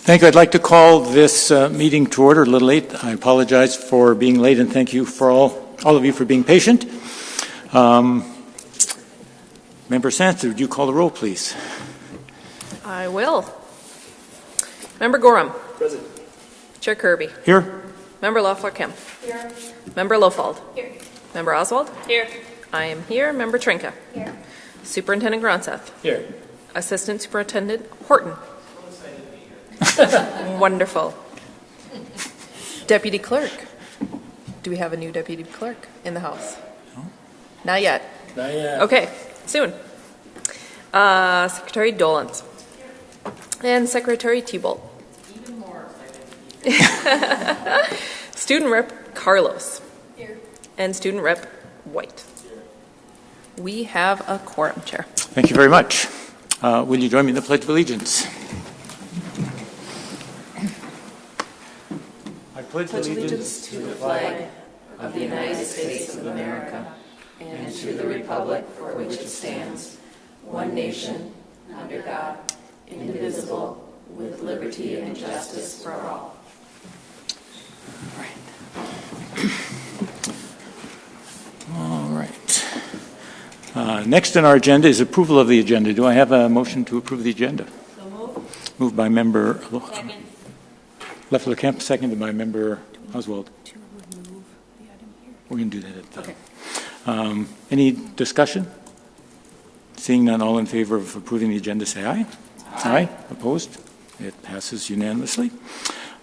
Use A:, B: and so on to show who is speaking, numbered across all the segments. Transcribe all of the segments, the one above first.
A: Thank you. I'd like to call this meeting to order a little late. I apologize for being late, and thank you for all of you for being patient. Member Sanford, would you call the roll, please?
B: I will. Member Gorham.
C: Present.
B: Chair Kirby.
A: Here.
B: Member Loeffler-Kemp.
D: Here.
B: Member Lofald.
D: Here.
B: Member Oswald.
D: Here.
B: I am here. Member Trinka.
D: Here.
B: Superintendent Gronseth.
C: Here.
B: Assistant Superintendent Horton. Wonderful. Deputy Clerk. Do we have a new Deputy Clerk in the House?
A: No.
B: Not yet.
C: Not yet.
B: Okay, soon. Secretary Dolans. And Secretary Thibault.
D: Even more
B: Student Rep Carlos.
D: Here.
B: And Student Rep White. We have a quorum, Chair.
A: Thank you very much. Will you join me in the Pledge of Allegiance? I pledge
E: allegiance to the flag of the United States of America and to the republic for which it stands, one nation, under God, indivisible, with liberty and justice for all.
A: All right. Next on our agenda is approval of the agenda. Do I have a motion to approve the agenda?
D: So move.
A: Moved by Member
D: Second.
A: Loeffler-Kemp, seconded by Member Oswald.
B: To remove the item here.
A: We're going to do that at the
B: Okay.
A: Any discussion? Seeing none, all in favor of approving the agenda, say aye. Aye. Opposed? It passes unanimously.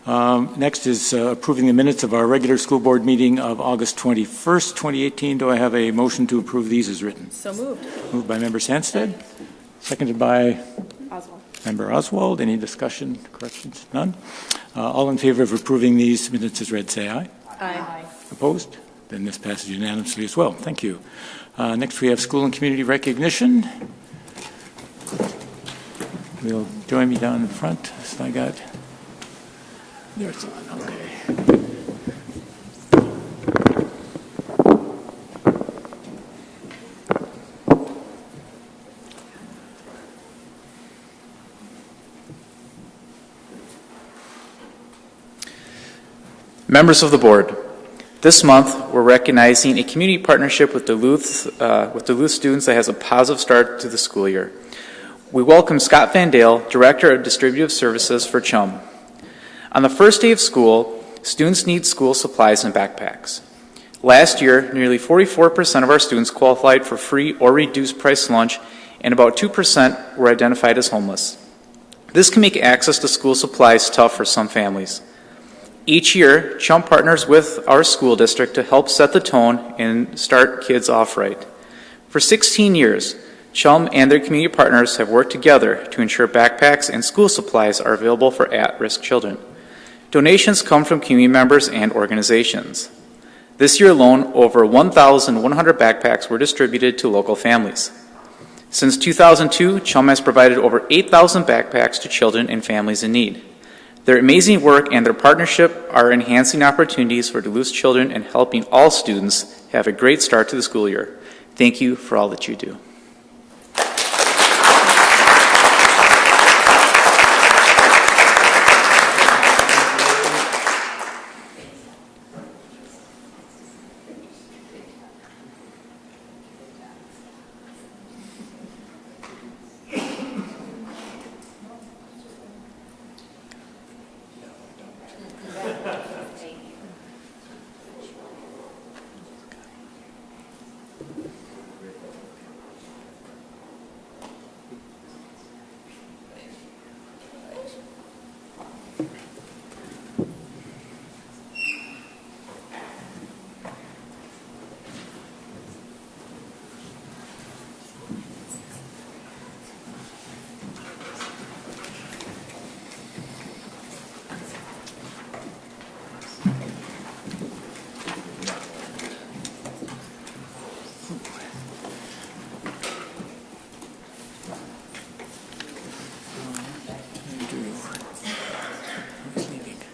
A: Next is approving the minutes of our regular school board meeting of August 21st, 2018. Do I have a motion to approve these as written?
B: So moved.
A: Moved by Member Sandsted, seconded by
B: Oswald.
A: Member Oswald. Any discussion, corrections? None? All in favor of approving these minutes as read, say aye.
B: Aye.
A: Opposed? Then this passes unanimously as well. Thank you. Next, we have school and community recognition. Will join me down in front. So I got, there's one, okay.
C: Members of the board, this month we're recognizing a community partnership with Duluth students that has a positive start to the school year. We welcome Scott Van Dale, Director of Distributive Services for CHUM. On the first day of school, students need school supplies and backpacks. Last year, nearly 44% of our students qualified for free or reduced price lunch, and about 2% were identified as homeless. This can make access to school supplies tough for some families. Each year, CHUM partners with our school district to help set the tone and start kids off right. For 16 years, CHUM and their community partners have worked together to ensure backpacks and school supplies are available for at-risk children. Donations come from community members and organizations. This year alone, over 1,100 backpacks were distributed to local families. Since 2002, CHUM has provided over 8,000 backpacks to children and families in need. Their amazing work and their partnership are enhancing opportunities for Duluth children and helping all students have a great start to the school year. Thank you for all that you do.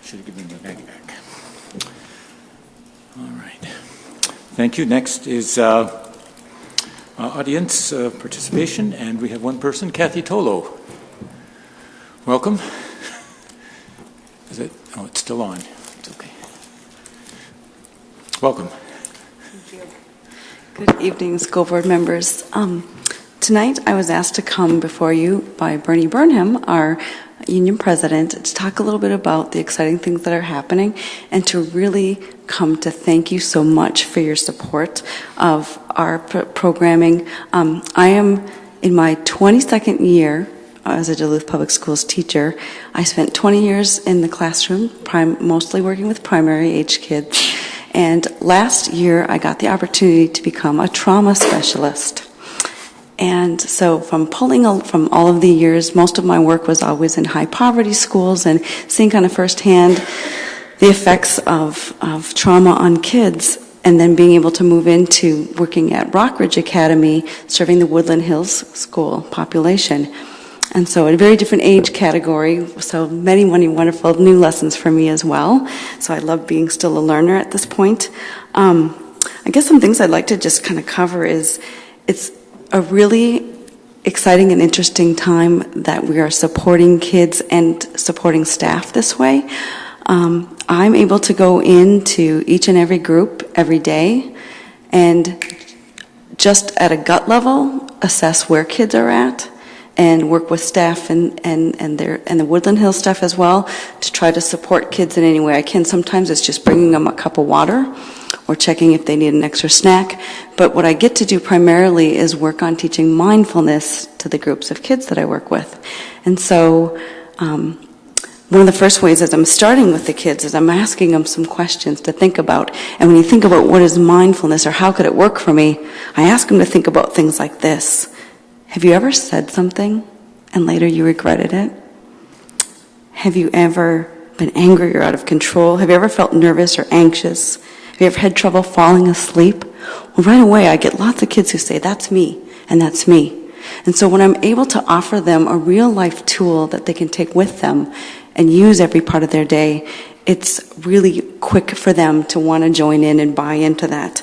A: Should have given me my backpack. All right. Thank you. Next is audience participation, and we have one person, Kathy Tolo. Welcome. Is it? Oh, it's still on. It's okay. Welcome.
F: Good evening, school board members. Tonight I was asked to come before you by Bernie Burnham, our union president, to talk a little bit about the exciting things that are happening and to really come to thank you so much for your support of our programming. I am in my 22nd year as a Duluth Public Schools teacher. I spent 20 years in the classroom, mostly working with primary age kids. And last year, I got the opportunity to become a trauma specialist. And so from all of the years, most of my work was always in high poverty schools and seeing kind of firsthand the effects of trauma on kids, and then being able to move into working at Rockridge Academy, serving the Woodland Hills school population. And so a very different age category, so many wonderful new lessons for me as well. So I love being still a learner at this point. I guess some things I'd like to just kind of cover is it's a really exciting and interesting time that we are supporting kids and supporting staff this way. I'm able to go into each and every group every day and just at a gut level assess where kids are at and work with staff and the Woodland Hills staff as well to try to support kids in any way I can. Sometimes it's just bringing them a cup of water or checking if they need an extra snack. But what I get to do primarily is work on teaching mindfulness to the groups of kids that I work with. And so one of the first ways as I'm starting with the kids is I'm asking them some questions to think about. And when you think about what is mindfulness or how could it work for me, I ask them to think about things like this. Have you ever said something and later you regretted it? Have you ever been angry or out of control? Have you ever felt nervous or anxious? Have you ever had trouble falling asleep? Well, right away I get lots of kids who say, that's me, and that's me. And so when I'm able to offer them a real life tool that they can take with them and use every part of their day, it's really quick for them to want to join in and buy into that.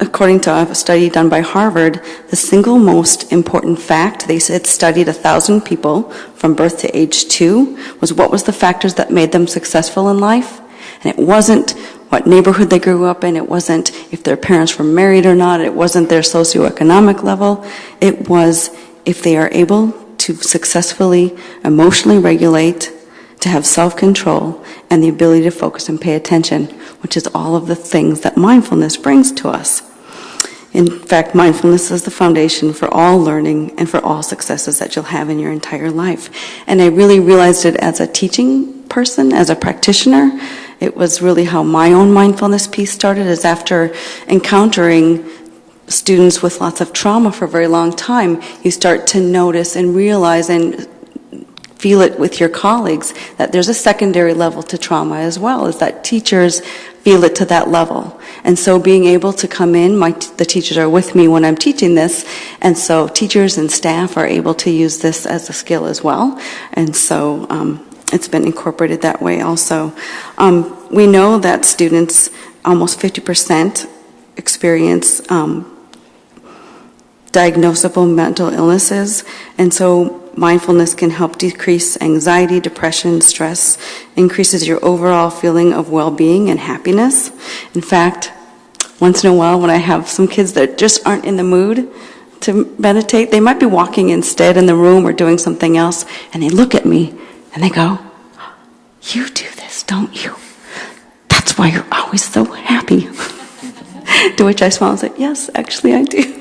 F: According to a study done by Harvard, the single most important fact, they said studied 1,000 people from birth to age 2, was what was the factors that made them successful in life. And it wasn't what neighborhood they grew up in, it wasn't if their parents were married or not, it wasn't their socioeconomic level, it was if they are able to successfully emotionally regulate, to have self-control, and the ability to focus and pay attention, which is all of the things that mindfulness brings to us. In fact, mindfulness is the foundation for all learning and for all successes that you'll have in your entire life. And I really realized it as a teaching person, as a practitioner. It was really how my own mindfulness piece started, is after encountering students with lots of trauma for a very long time, you start to notice and realize and feel it with your colleagues that there's a secondary level to trauma as well, is that teachers feel it to that level. And so being able to come in, the teachers are with me when I'm teaching this, and so teachers and staff are able to use this as a skill as well. And so it's been incorporated that way also. We know that students, almost 50%, experience diagnosable mental illnesses, and so mindfulness can help decrease anxiety, depression, stress, increases your overall feeling of well-being and happiness. In fact, once in a while when I have some kids that just aren't in the mood to meditate, they might be walking instead in the room or doing something else, and they look at me and they go, "You do this, don't you? That's why you're always so happy." To which I smile and say, "Yes, actually I do."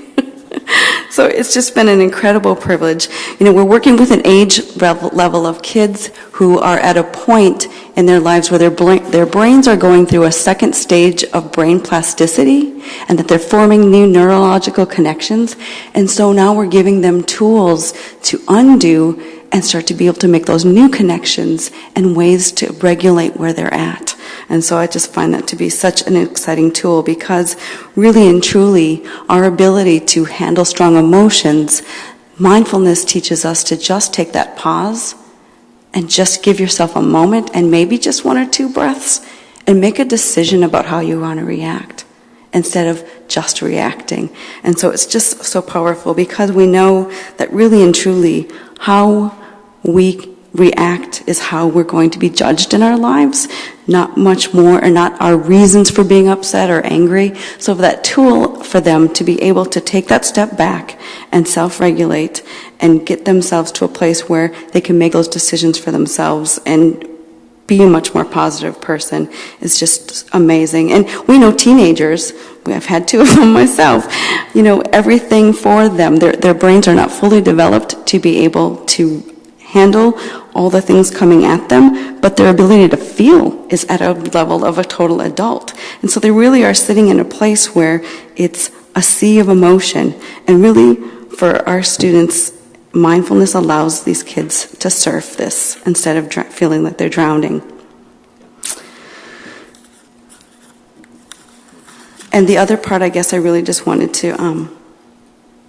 F: So it's just been an incredible privilege. You know, we're working with an age level of kids who are at a point in their lives where their brains are going through a second stage of brain plasticity, and that they're forming new neurological connections. And so now we're giving them tools to undo and start to be able to make those new connections and ways to regulate where they're at. And so I just find that to be such an exciting tool, because really and truly our ability to handle strong emotions, mindfulness teaches us to just take that pause and just give yourself a moment and maybe just 1 or 2 breaths and make a decision about how you want to react instead of just reacting. And so it's just so powerful, because we know that really and truly how we react is how we're going to be judged in our lives, not much more, or not our reasons for being upset or angry. So that tool for them to be able to take that step back and self-regulate and get themselves to a place where they can make those decisions for themselves and be a much more positive person is just amazing. And we know teenagers, I've had two of them myself, everything for them, their brains are not fully developed to be able to handle all the things coming at them, but their ability to feel is at a level of a total adult. And so they really are sitting in a place where it's a sea of emotion. And really, for our students, mindfulness allows these kids to surf this instead of feeling like they're drowning. And the other part I guess I really just wanted to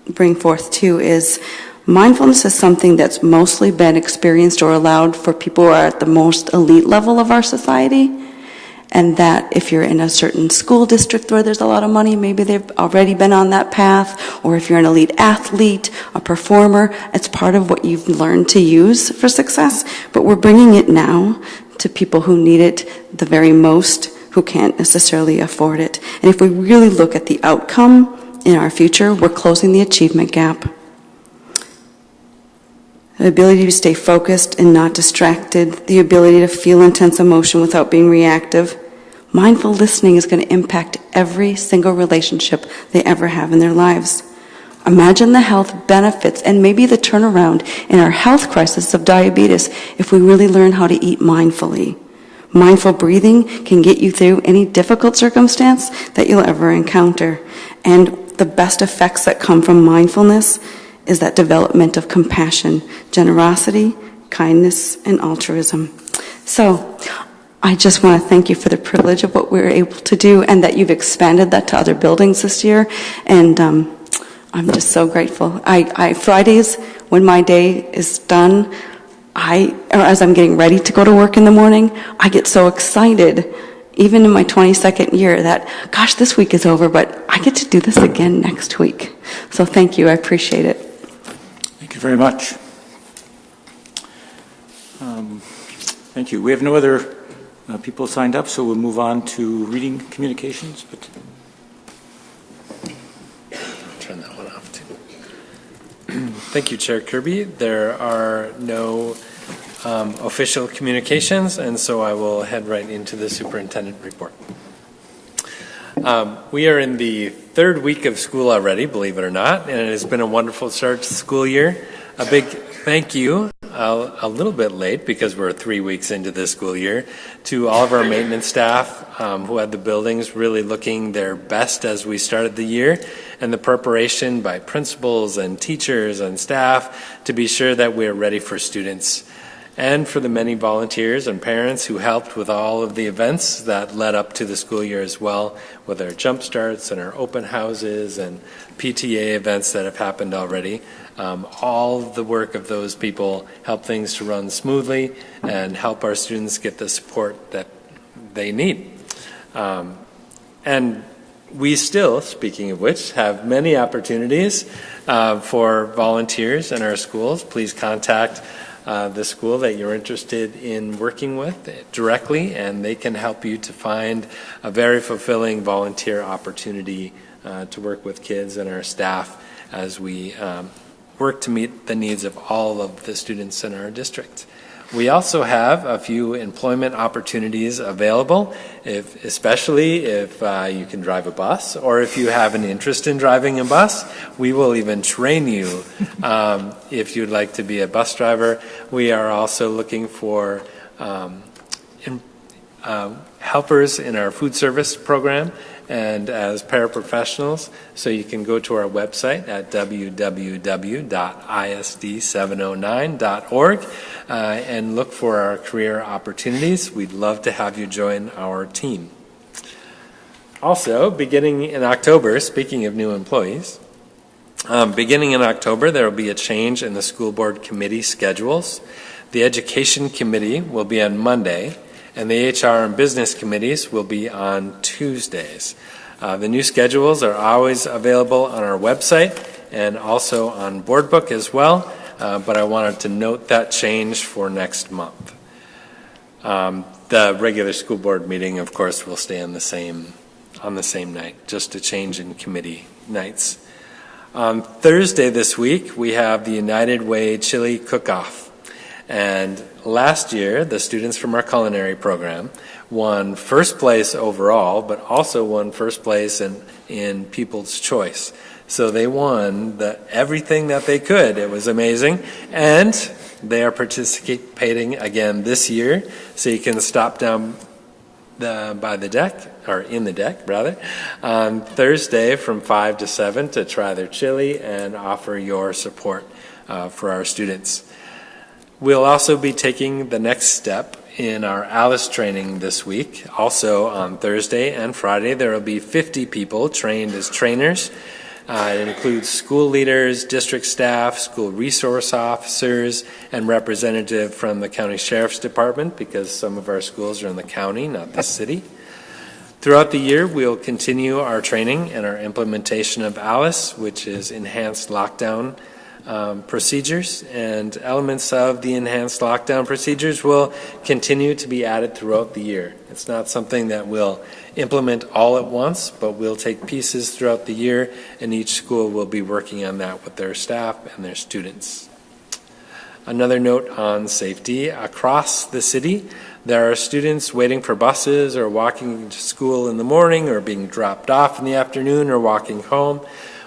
F: bring forth too is mindfulness is something that's mostly been experienced or allowed for people who are at the most elite level of our society. And that if you're in a certain school district where there's a lot of money, maybe they've already been on that path, or if you're an elite athlete, a performer, it's part of what you've learned to use for success. But we're bringing it now to people who need it the very most, who can't necessarily afford it. And if we really look at the outcome in our future, we're closing the achievement gap. The ability to stay focused and not distracted, the ability to feel intense emotion without being reactive. Mindful listening is going to impact every single relationship they ever have in their lives. Imagine the health benefits and maybe the turnaround in our health crisis of diabetes if we really learn how to eat mindfully. Mindful breathing can get you through any difficult circumstance that you'll ever encounter. And the best effects that come from mindfulness is that development of compassion, generosity, kindness, and altruism. So I just want to thank you for the privilege of what we were able to do and that you've expanded that to other buildings this year. And I'm just so grateful. I Fridays, when my day is done, or as I'm getting ready to go to work in the morning, I get so excited, even in my 22nd year, that, gosh, this week is over, but I get to do this again next week. So thank you. I appreciate it.
A: Thank you very much. Thank you. We have no other people signed up, so we'll move on to reading communications. But
G: turn that one off too. Thank you, Chair Kirby. There are no official communications, and so I will head right into the superintendent report. We are in the third week of school already, believe it or not, and it has been a wonderful start to the school year. A big thank you, a little bit late because we're 3 weeks into this school year, to all of our maintenance staff who had the buildings really looking their best as we started the year, and the preparation by principals and teachers and staff to be sure that we're ready for students. And for the many volunteers and parents who helped with all of the events that led up to the school year as well, with our jump starts and our open houses and PTA events that have happened already. All of the work of those people help things to run smoothly and help our students get the support that they need. And we still, speaking of which, have many opportunities for volunteers in our schools. Please contact the school that you're interested in working with directly, and they can help you to find a very fulfilling volunteer opportunity to work with kids and our staff as we work to meet the needs of all of the students in our district. We also have a few employment opportunities available, especially if you can drive a bus, or if you have an interest in driving a bus. We will even train you if you'd like to be a bus driver. We are also looking for helpers in our food service program and as paraprofessionals, so you can go to our website at www.isd709.org and look for our career opportunities. We'd love to have you join our team. Also, beginning in October, speaking of new employees, beginning in October, there will be a change in the school board committee schedules. The education committee will be on Monday, and the HR and business committees will be on Tuesdays. The new schedules are always available on our website and also on board book as well. but I wanted to note that change for next month. The regular school board meeting, of course, will stay on the same night, just a change in committee nights. On Thursday this week, we have the United Way Chili Cook-Off. And last year, the students from our culinary program won first place overall, but also won first place in People's Choice. So they won everything that they could. It was amazing. And they are participating again this year, so you can stop down by the deck, or in the deck, rather, on Thursday from 5 to 7 to try their chili and offer your support for our students. We'll also be taking the next step in our Alice training this week. Also on Thursday and Friday, there will be 50 people trained as trainers. It includes school leaders, district staff, school resource officers, and representative from the county sheriff's department, because some of our schools are in the county, not the city. Throughout the year, we'll continue our training and our implementation of ALICE, which is enhanced lockdown procedures, and elements of the enhanced lockdown procedures will continue to be added throughout the year. It's not something that we'll implement all at once, but we'll take pieces throughout the year, and each school will be working on that with their staff and their students. Another note on safety. Across the city, there are students waiting for buses or walking to school in the morning or being dropped off in the afternoon or walking home.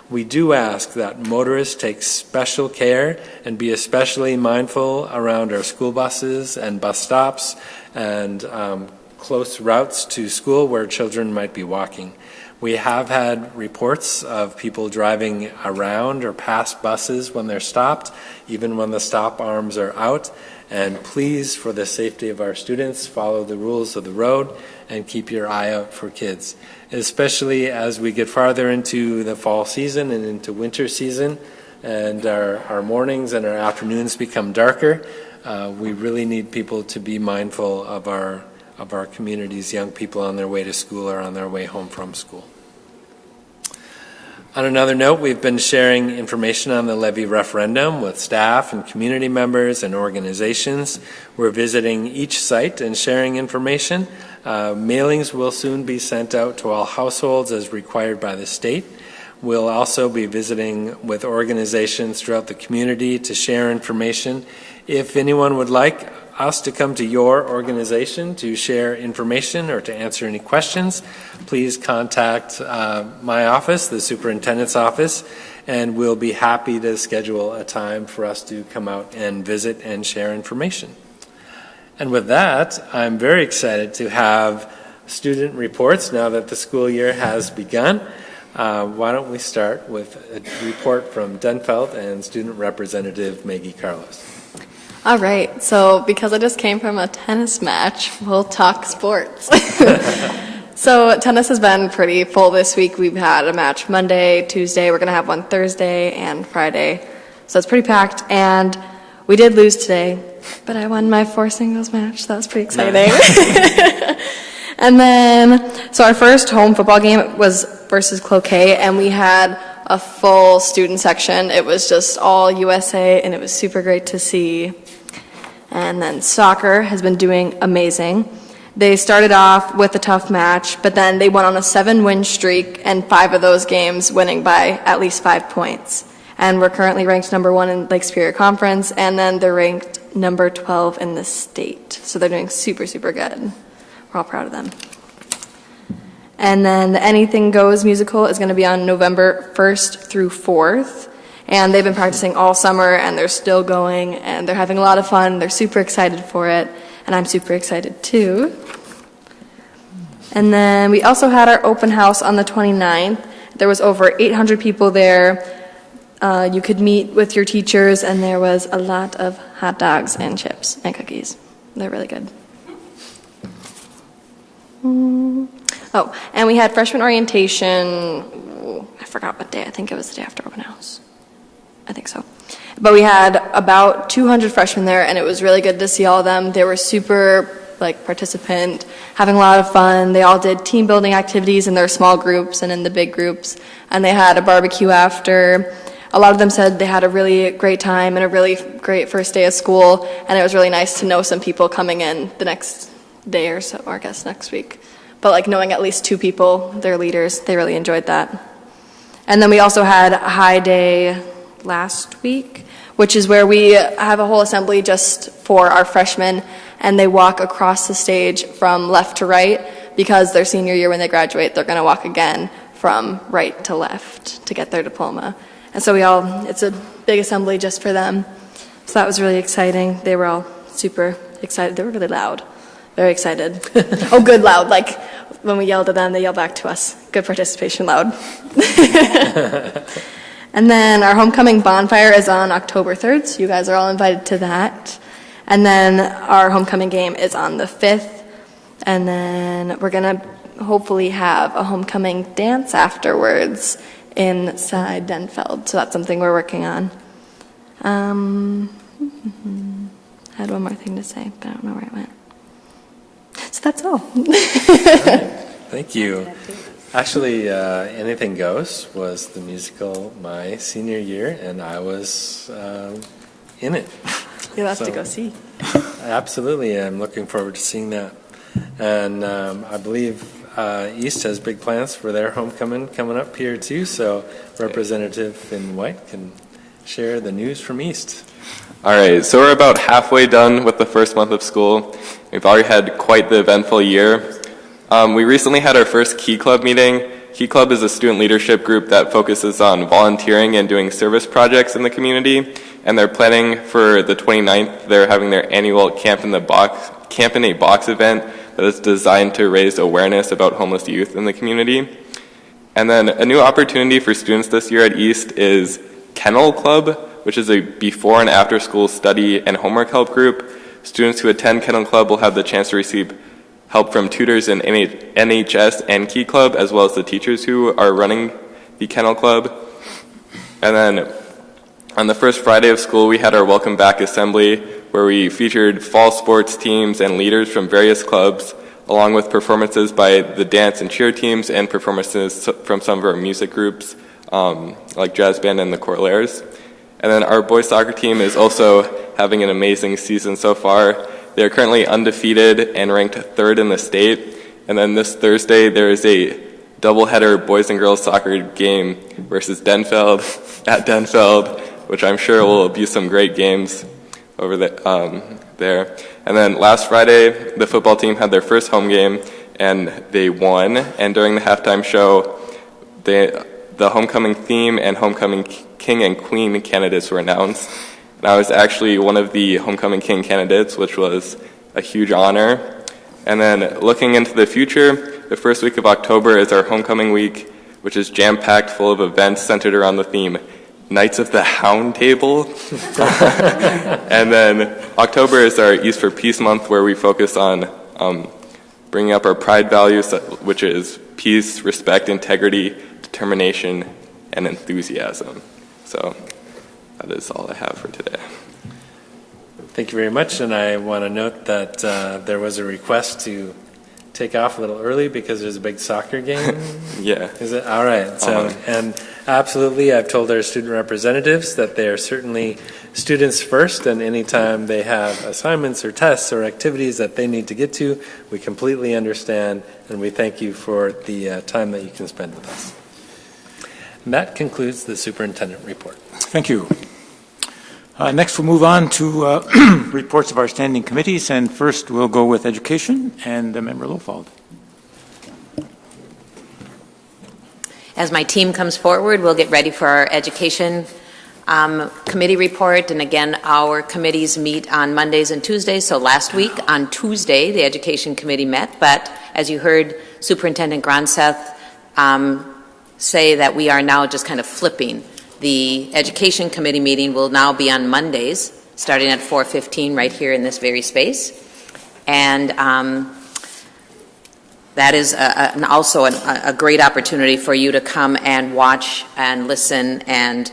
G: We do ask that motorists take special care and be especially mindful around our school buses and bus stops and close routes to school where children might be walking. We have had reports of people driving around or past buses when they're stopped, even when the stop arms are out. And please, for the safety of our students, follow the rules of the road and keep your eye out for kids, especially as we get farther into the fall season and into winter season, and our mornings and our afternoons become darker. We really need people to be mindful of our community's young people on their way to school or on their way home from school. On another note, we've been sharing information on the levy referendum with staff and community members and organizations. We're visiting each site and sharing information. Mailings will soon be sent out to all households as required by the state. We'll also be visiting with organizations throughout the community to share information. If anyone would like us to come to your organization to share information or to answer any questions, please contact my office, the superintendent's office, and we'll be happy to schedule a time for us to come out and visit and share information. And with that, I'm very excited to have student reports now that the school year has begun. Why don't we start with a report from Denfeld and student representative Maggie Carlos.
H: All right, so because I just came from a tennis match, we'll talk sports. So tennis has been pretty full this week. We've had a match Monday, Tuesday, we're going to have one Thursday and Friday. So it's pretty packed, and we did lose today, but I won my 4 singles match. That was pretty exciting. And then, so our first home football game was versus Cloquet, and we had a full student section. It was just all USA, and it was super great to see. And then soccer has been doing amazing. They started off with a tough match, but then they went on a 7-win streak, and 5 of those games winning by at least 5 points. And we're currently ranked number 1 in Lake Superior Conference, and then they're ranked number 12 in the state. So they're doing super, super good. We're all proud of them. And then the Anything Goes musical is going to be on November 1st through 4th. And they've been practicing all summer, and they're still going, and they're having a lot of fun. They're super excited for it, and I'm super excited too. And then we also had our open house on the 29th. There was over 800 people there. You could meet with your teachers, and there was a lot of hot dogs and chips and cookies. They're really good. Oh, and we had freshman orientation. I forgot what day. I think it was the day after open house. I think so. But we had about 200 freshmen there, and it was really good to see all of them. They were super participant, having a lot of fun. They all did team building activities in their small groups and in the big groups, and they had a barbecue after. a lot of them said they had a really great time and a really great first day of school, and it was really nice to know some people coming in the next day or so, or I guess next week. But like knowing at least 2 people, their leaders, they really enjoyed that. And then we also had a high day last week, which is where we have a whole assembly just for our freshmen, and they walk across the stage from left to right because their senior year when they graduate, they're going to walk again from right to left to get their diploma. And so it's a big assembly just for them. So that was really exciting. They were all super excited. They were really loud, very excited. Oh, good loud. Like when we yelled at them, they yelled back to us. Good participation loud. And then our homecoming bonfire is on October 3rd, so you guys are all invited to that. And then our homecoming game is on the 5th. And then we're going to hopefully have a homecoming dance afterwards inside Denfeld. So that's something we're working on. I had one more thing to say, but I don't know where it went. So that's all.
G: Thank you. Actually, Anything Goes was the musical my senior year, and I was in it.
H: You'll have to go see.
G: Absolutely, I'm looking forward to seeing that. And I believe East has big plans for their homecoming coming up here too, so Representative in White can share the news from East.
I: All right, so we're about halfway done with the first month of school. We've already had quite the eventful year. We recently had our first Key Club meeting. Key Club is a student leadership group that focuses on volunteering and doing service projects in the community, and they're planning for the 29th, they're having their annual Camp in a Box event that is designed to raise awareness about homeless youth in the community. And then a new opportunity for students this year at East is Kennel Club, which is a before and after school study and homework help group. Students who attend Kennel Club will have the chance to receive help from tutors in NHS and Key Club, as well as the teachers who are running the Kennel Club. And then on the first Friday of school, we had our Welcome Back Assembly, where we featured fall sports teams and leaders from various clubs, along with performances by the dance and cheer teams and performances from some of our music groups, like Jazz Band and the Corlaires. And then our boys soccer team is also having an amazing season so far. They're currently undefeated and ranked 3rd in the state. And then this Thursday, there is a doubleheader boys and girls soccer game versus Denfeld at Denfeld, which I'm sure will be some great games over there. And then last Friday, the football team had their first home game, and they won. And during the halftime show, the homecoming theme and homecoming king and queen candidates were announced. And I was actually one of the homecoming king candidates, which was a huge honor. And then looking into the future, the first week of October is our homecoming week, which is jam-packed full of events centered around the theme Knights of the Hound Table. And then October is our East for Peace month, where we focus on bringing up our pride values, which is peace, respect, integrity, determination, and enthusiasm. So that is all I have for today.
G: Thank you very much, and I want to note that there was a request to take off a little early because there's a big soccer game.
I: Yeah.
G: Is it? All right. So, and absolutely, I've told our student representatives that they are certainly students first, and anytime they have assignments or tests or activities that they need to get to, we completely understand, and we thank you for the time that you can spend with us. And that concludes the superintendent report.
A: Thank you. Next, we'll move on to reports of our standing committees, and first we'll go with education and Member Lofald.
J: As my team comes forward, we'll get ready for our education committee report. And again, our committees meet on Mondays and Tuesdays. So last week on Tuesday, the education committee met. But as you heard Superintendent Gronseth say that we are now just kind of flipping. The education committee meeting will now be on Mondays, starting at 4:15 right here in this very space. And that is also a great opportunity for you to come and watch and listen and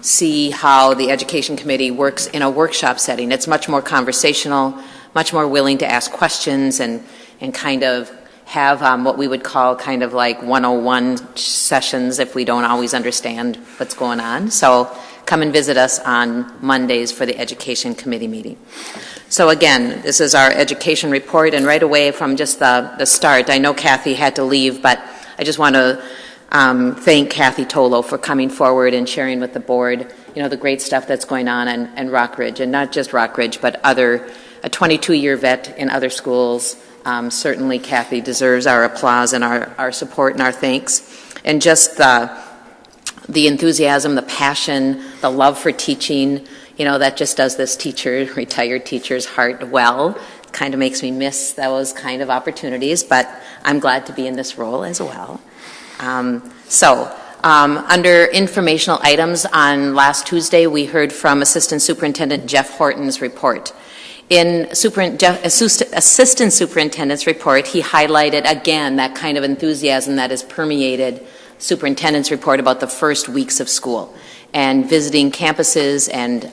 J: see how the education committee works in a workshop setting. It's much more conversational, much more willing to ask questions and kind of have what we would call kind of like 101 sessions if we don't always understand what's going on. So come and visit us on Mondays for the Education Committee meeting. So again, this is our education report, and right away from just the start, I know Kathy had to leave, but I just want to thank Kathy Tolo for coming forward and sharing with the board, the great stuff that's going on in Rockridge, and not just Rockridge, but a 22-year vet in other schools. Certainly Kathy deserves our applause and our support and our thanks. And just the enthusiasm, the passion, the love for teaching, that just does this retired teacher's heart well. Kind of makes me miss those kind of opportunities, but I'm glad to be in this role as well. Under informational items, on last Tuesday, we heard from Assistant Superintendent Jeff Horton's report. In Assistant Superintendent's report, he highlighted again that kind of enthusiasm that has permeated Superintendent's report about the first weeks of school and visiting campuses and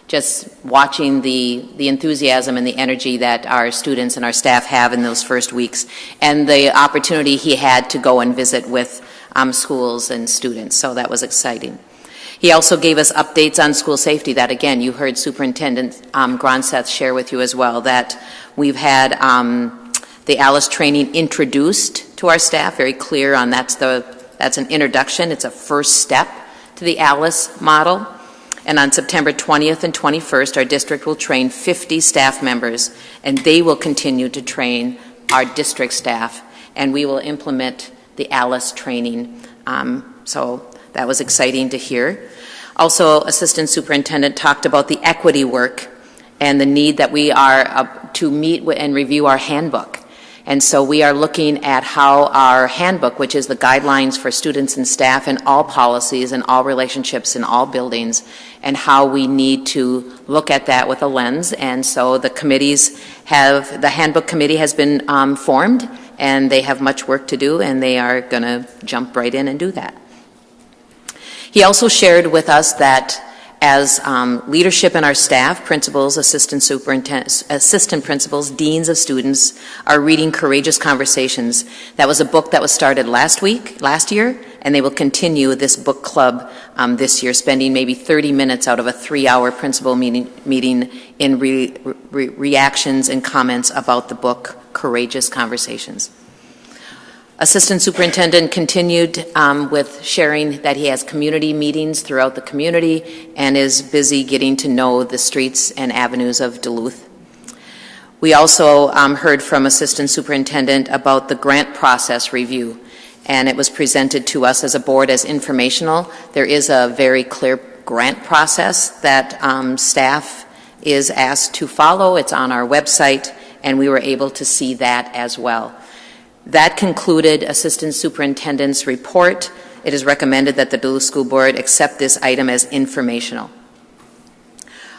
J: just watching the enthusiasm and the energy that our students and our staff have in those first weeks, and the opportunity he had to go and visit with schools and students. So that was exciting. He also gave us updates on school safety that, again, you heard Superintendent Gronseth share with you as well, that we've had the ALICE training introduced to our staff, very clear on that's an introduction. It's a first step to the ALICE model. And on September 20th and 21st, our district will train 50 staff members, and they will continue to train our district staff, and we will implement the ALICE training. So that was exciting to hear. Also, Assistant Superintendent talked about the equity work and the need that we are to meet and review our handbook. And so we are looking at how our handbook, which is the guidelines for students and staff in all policies and all relationships in all buildings, and how we need to look at that with a lens. And so the handbook committee has been formed, and they have much work to do, and they are going to jump right in and do that. He also shared with us that as leadership in our staff, principals, assistant principals, deans of students are reading Courageous Conversations. That was a book that was started last year, and they will continue this book club this year, spending maybe 30 minutes out of a 3-hour principal meeting in reactions and comments about the book Courageous Conversations. Assistant Superintendent continued with sharing that he has community meetings throughout the community and is busy getting to know the streets and avenues of Duluth. We also heard from Assistant Superintendent about the grant process review, and it was presented to us as a board as informational. There is a very clear grant process that staff is asked to follow. It's on our website, and we were able to see that as well. That concluded Assistant Superintendent's report. It is recommended that the Duluth School Board accept this item as informational.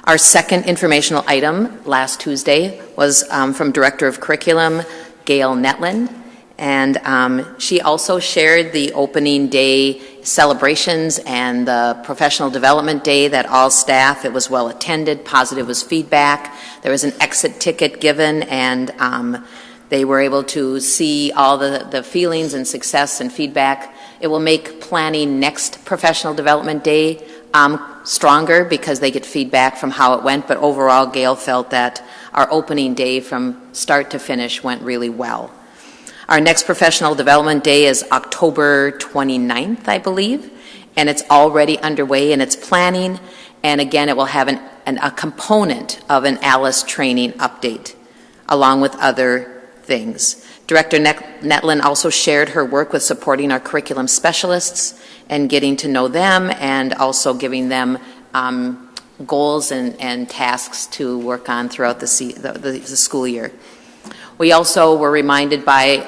J: Our second informational item last Tuesday was from Director of Curriculum, Gail Netland, and she also shared the opening day celebrations and the professional development day that all staff, it was well attended, positive was feedback. There was an exit ticket given, and they were able to see all the feelings and success and feedback. It will make planning next professional development day stronger because they get feedback from how it went, but overall Gail felt that our opening day from start to finish went really well. Our next professional development day is October 29th, I believe, and it's already underway in its planning, and again it will have a component of an ALICE training update along with other things. Director Netland also shared her work with supporting our curriculum specialists and getting to know them, and also giving them goals and tasks to work on throughout the school year. We also were reminded by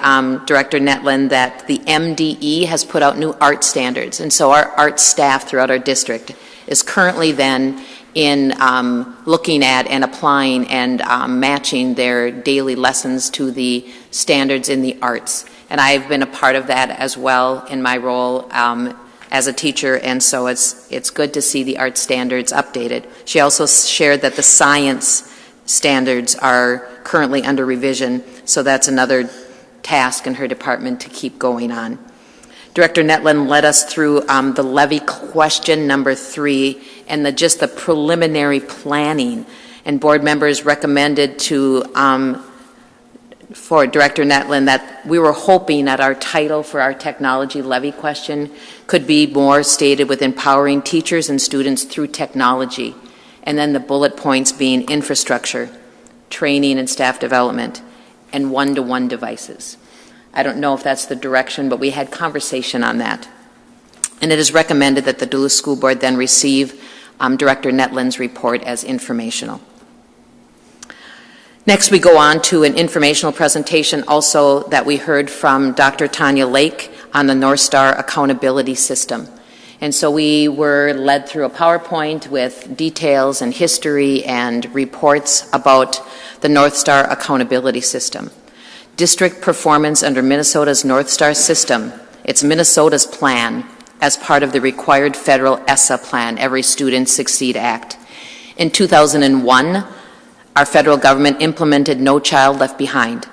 J: Director Netland that the MDE has put out new art standards, and so our art staff throughout our district is currently then in looking at and applying and matching their daily lessons to the standards in the arts. And I've been a part of that as well in my role as a teacher, and so it's good to see the art standards updated. She also shared that the science standards are currently under revision, so that's another task in her department to keep going on. Director Netlin led us through the levy question number 3 and just the preliminary planning. And board members recommended for Director Netlin that we were hoping that our title for our technology levy question could be more stated with empowering teachers and students through technology. And then the bullet points being infrastructure, training and staff development, and one-to-one devices. I don't know if that's the direction, but we had conversation on that. And it is recommended that the Duluth School Board then receive Director Netlin's report as informational. Next, we go on to an informational presentation also that we heard from Dr. Tanya Lake on the North Star Accountability System. And so we were led through a PowerPoint with details and history and reports about the North Star Accountability System. District performance under Minnesota's North Star system, it's Minnesota's plan as part of the required federal ESSA plan, Every Student Succeed Act. In 2001, our federal government implemented No Child Left Behind.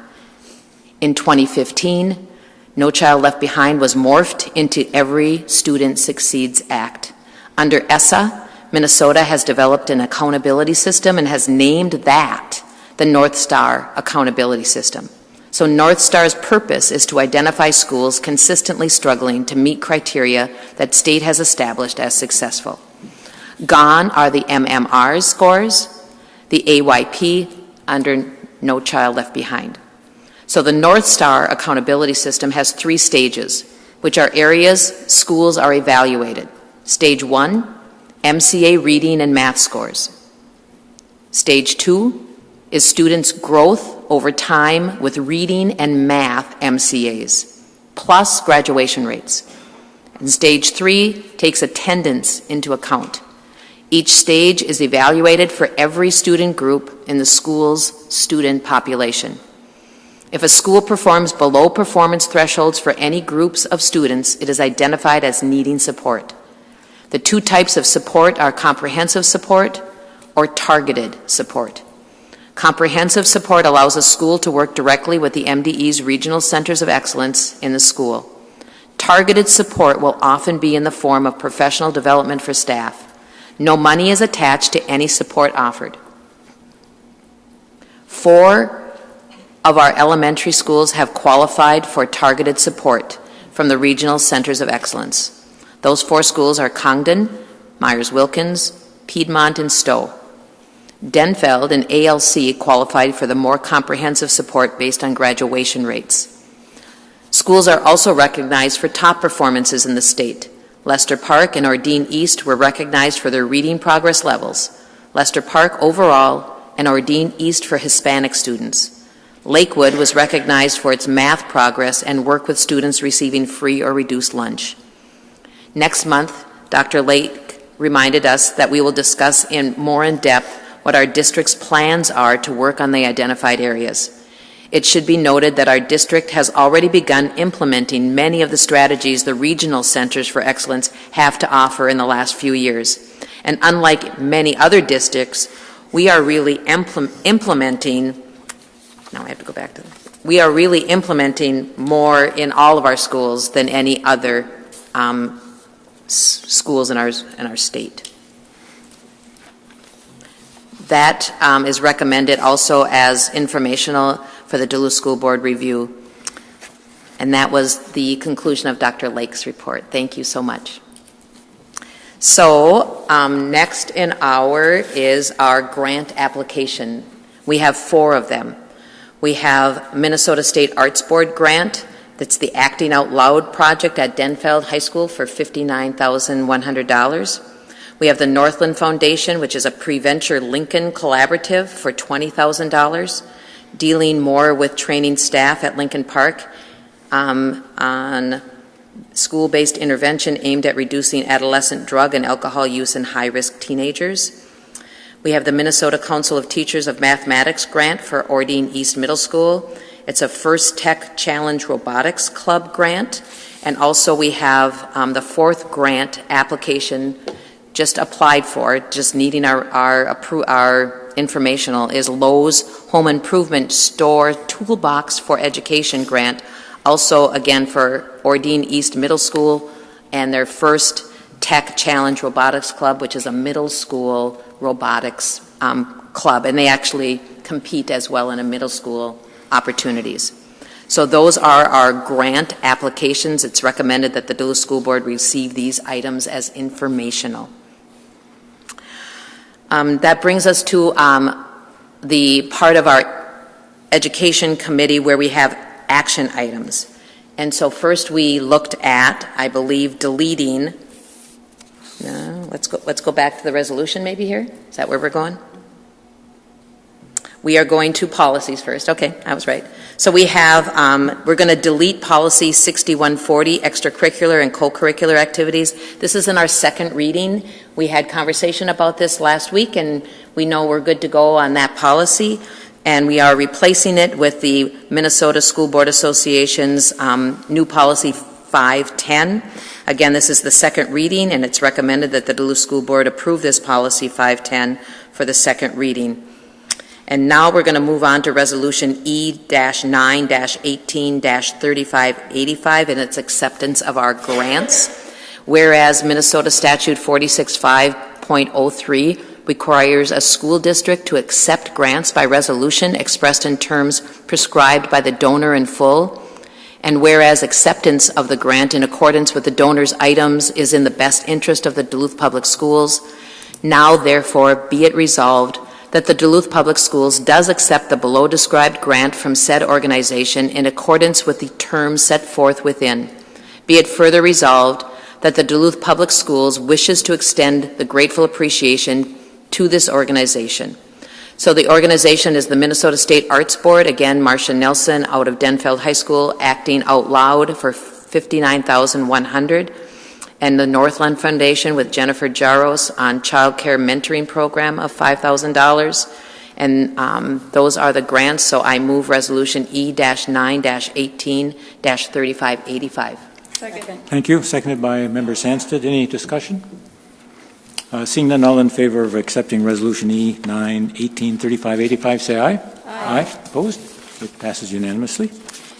J: In 2015, No Child Left Behind was morphed into Every Student Succeeds Act. Under ESSA, Minnesota has developed an accountability system and has named that the North Star Accountability System. So North Star's purpose is to identify schools consistently struggling to meet criteria that state has established as successful. Gone are the MMR scores, the AYP under No Child Left Behind. So the North Star Accountability System has 3 stages, which are areas schools are evaluated. Stage 1, MCA reading and math scores. Stage 2 is students' growth over time with reading and math MCAs, plus graduation rates. And stage 3 takes attendance into account. Each stage is evaluated for every student group in the school's student population. If a school performs below performance thresholds for any groups of students, it is identified as needing support. The 2 types of support are comprehensive support or targeted support. Comprehensive support allows a school to work directly with the MDE's regional centers of excellence in the school. Targeted support will often be in the form of professional development for staff. No money is attached to any support offered. 4 of our elementary schools have qualified for targeted support from the regional centers of excellence. Those 4 schools are Congdon, Myers-Wilkins, Piedmont, and Stowe. Denfeld and ALC qualified for the more comprehensive support based on graduation rates. Schools are also recognized for top performances in the state. Lester Park and Ordine East were recognized for their reading progress levels. Lester Park overall and Ordine East for Hispanic students. Lakewood was recognized for its math progress and work with students receiving free or reduced lunch. Next month, Dr. Lake reminded us that we will discuss more in depth what our district's plans are to work on the identified areas. It should be noted that our district has already begun implementing many of the strategies the regional centers for excellence have to offer in the last few years. And unlike many other districts, we are really implementing more in all of our schools than any other schools in our state. That is recommended also as informational for the Duluth School Board review. And that was the conclusion of Dr. Lake's report. Thank you so much. So next in is our grant application. We have 4 of them. We have Minnesota State Arts Board grant. That's the Acting Out Loud project at Denfeld High School for $59,100. We have the Northland Foundation, which is a Preventure Lincoln collaborative for $20,000, dealing more with training staff at Lincoln Park on school-based intervention aimed at reducing adolescent drug and alcohol use in high-risk teenagers. We have the Minnesota Council of Teachers of Mathematics grant for Ordine East Middle School. It's a First Tech Challenge Robotics Club grant. And also we have the 4th grant application just applied for, just needing our informational, is Lowe's Home Improvement Store Toolbox for Education grant, also again for Ordine East Middle School, and their first Tech Challenge Robotics Club, which is a middle school robotics club, and they actually compete as well in a middle school opportunities. So those are our grant applications. It's recommended that the Duluth School Board receive these items as informational. That brings us to the part of our education committee where we have action items. And so first we looked at, I believe, deleting. No, let's go back to the resolution maybe here. Is that where we're going? We are going to policies first. Okay, I was right. So we have, we're going to delete policy 6140, extracurricular and co-curricular activities. This is in our second reading. We had conversation about this last week, and we know we're good to go on that policy. And we are replacing it with the Minnesota School Board Association's new policy 510. Again, this is the second reading, and it's recommended that the Duluth School Board approve this policy 510 for the second reading. And now we're going to move on to Resolution E-9-18-3585 and its acceptance of our grants. Whereas Minnesota Statute 46.5.03 requires a school district to accept grants by resolution expressed in terms prescribed by the donor in full. And whereas acceptance of the grant in accordance with the donor's items is in the best interest of the Duluth Public Schools, now therefore be it resolved that the Duluth Public Schools does accept the below described grant from said organization in accordance with the terms set forth within. Be it further resolved that the Duluth Public Schools wishes to extend the grateful appreciation to this organization. So the organization is the Minnesota State Arts Board, again, Marcia Nelson out of Denfeld High School, acting out loud for $59,100. And the Northland Foundation with Jennifer Jaros on child care mentoring program of $5,000. And those are the grants, so I move Resolution E-9-18-3585.
D: Second.
A: Thank you. Seconded by Member Sandstead. Any discussion? Seeing none, all in favor of accepting Resolution E-9-18-3585, say aye. Aye. Opposed? It passes unanimously.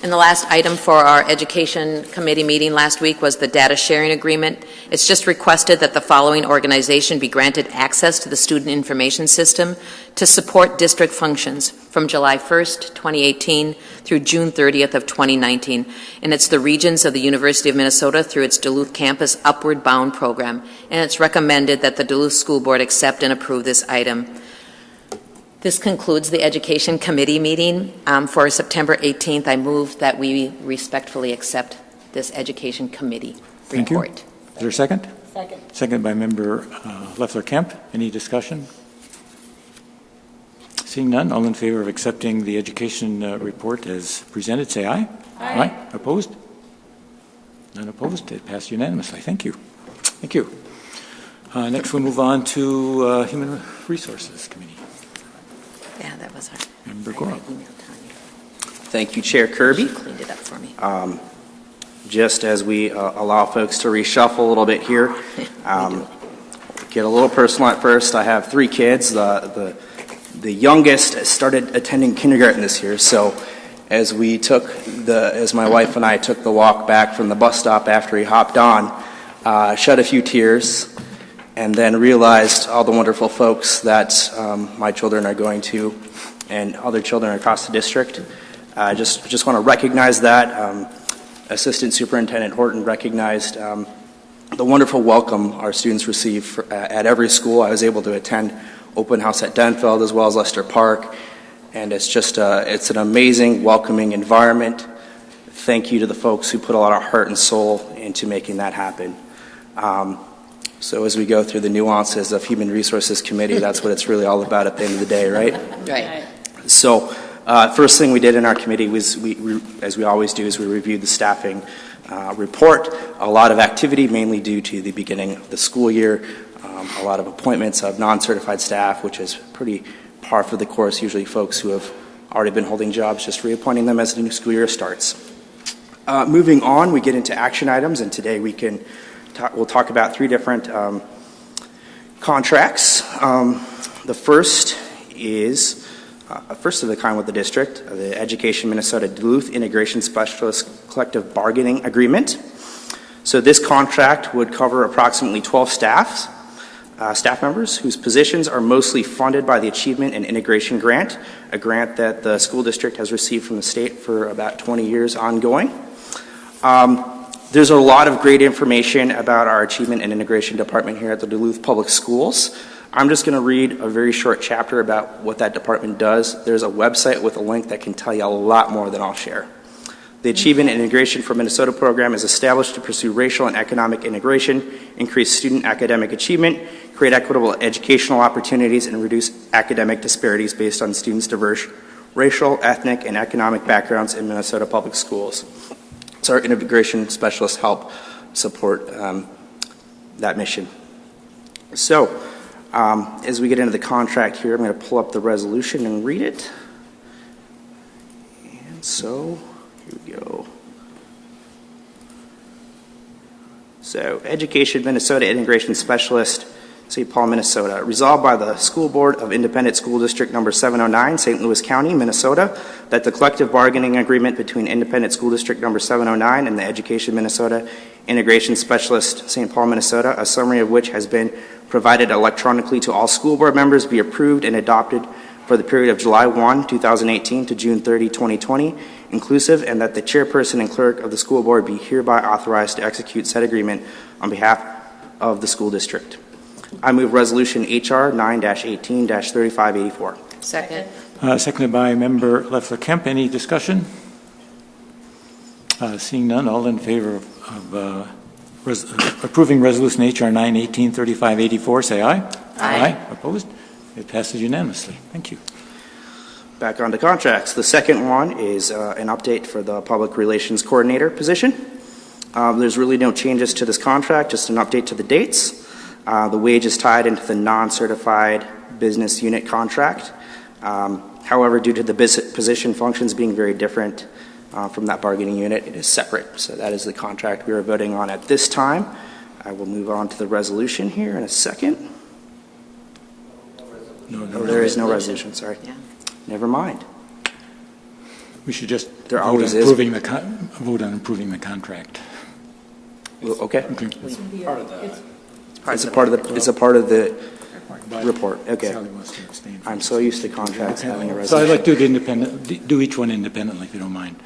J: And the last item for our Education Committee meeting last week was the data sharing agreement. It's just requested that the following organization be granted access to the student information system to support district functions from July 1st, 2018 through June 30th of 2019. And it's the Regents of the University of Minnesota through its Duluth campus Upward Bound program. And it's recommended that the Duluth School Board accept and approve this item. This concludes the Education Committee meeting for September 18th. I move that we respectfully accept this Education Committee
A: Thank
J: report.
A: you. Is there a second?
D: Second.
A: Seconded by Member Leffler-Kemp. Any discussion? Seeing none, all in favor of accepting the Education report as presented, say aye. Aye. Opposed? None opposed. It passed unanimously. Thank you. Thank you. Next, we'll move on to Human Resources Committee.
J: Yeah, that was our.
A: Member Gorham.
K: Thank you, Chair Kirby.
J: She cleaned it up for me.
K: Just as we allow folks to reshuffle a little bit here, get a little personal at first. I have 3 kids. The youngest started attending kindergarten this year, so as my wife and I took the walk back from the bus stop after he hopped on, shed a few tears, and then realized all the wonderful folks that my children are going to and other children across the district. I just want to recognize that. Assistant Superintendent Horton recognized the wonderful welcome our students receive at every school. I was able to attend open house at Denfeld as well as Lester Park, and it's just it's an amazing, welcoming environment. Thank you to the folks who put a lot of heart and soul into making that happen. So as we go through the nuances of Human Resources Committee, that's what it's really all about at the end of the day, right?
J: Right.
K: So first thing we did in our committee was, as we always do, is we reviewed the staffing report. A lot of activity, mainly due to the beginning of the school year. A lot of appointments of non-certified staff, which is pretty par for the course, usually folks who have already been holding jobs, just reappointing them as the new school year starts. Moving on, we get into action items, and today we'll talk about 3 different contracts. The first is first of the kind with the district, the Education Minnesota Duluth Integration Specialist Collective Bargaining Agreement. So this contract would cover approximately 12 staff members whose positions are mostly funded by the Achievement and Integration Grant, a grant that the school district has received from the state for about 20 years ongoing. There's a lot of great information about our Achievement and Integration Department here at the Duluth Public Schools. I'm just going to read a very short chapter about what that department does. There's a website with a link that can tell you a lot more than I'll share. The Achievement and Integration for Minnesota program is established to pursue racial and economic integration, increase student academic achievement, create equitable educational opportunities, and reduce academic disparities based on students' diverse racial, ethnic, and economic backgrounds in Minnesota public schools. So our integration specialists help support that mission. So as we get into the contract here, I'm going to pull up the resolution and read it. And so here we go. So Education Minnesota Integration Specialist, St. Paul, Minnesota. Resolved by the School Board of Independent School District Number 709, St. Louis County, Minnesota, that the collective bargaining agreement between Independent School District Number 709 and the Education Minnesota Integration Specialist, St. Paul, Minnesota, a summary of which has been provided electronically to all school board members, be approved and adopted for the period of July 1, 2018 to June 30, 2020, inclusive, and that the chairperson and clerk of the school board be hereby authorized to execute said agreement on behalf of the school district. I move Resolution HR 9-18-3584.
J: Second.
A: Seconded by Member Leffler Kemp. Any discussion? Seeing none, all in favor of approving Resolution HR 9-18-3584, say aye.
J: Aye.
A: Opposed? It passes unanimously. Thank you.
K: Back on to contracts. The second one is an update for the Public Relations Coordinator position. There's really no changes to this contract, just an update to the dates. The wage is tied into the non-certified business unit contract. However, due to the position functions being very different from that bargaining unit, it is separate. So that is the contract we are voting on at this time. I will move on to the resolution here in a second.
A: No,
K: there is no resolution, sorry.
J: Yeah.
K: Never mind.
A: We should just
K: There
A: vote
K: always
A: on
K: is.
A: improving the contract.
K: Well, okay.
G: Part of the
K: It's a part of the
A: But
K: report. Okay.
A: Sally wants to abstain.
K: I'm so used to contracts having a
A: So I'd like
K: resolution.
A: to do each one independently, if you don't mind.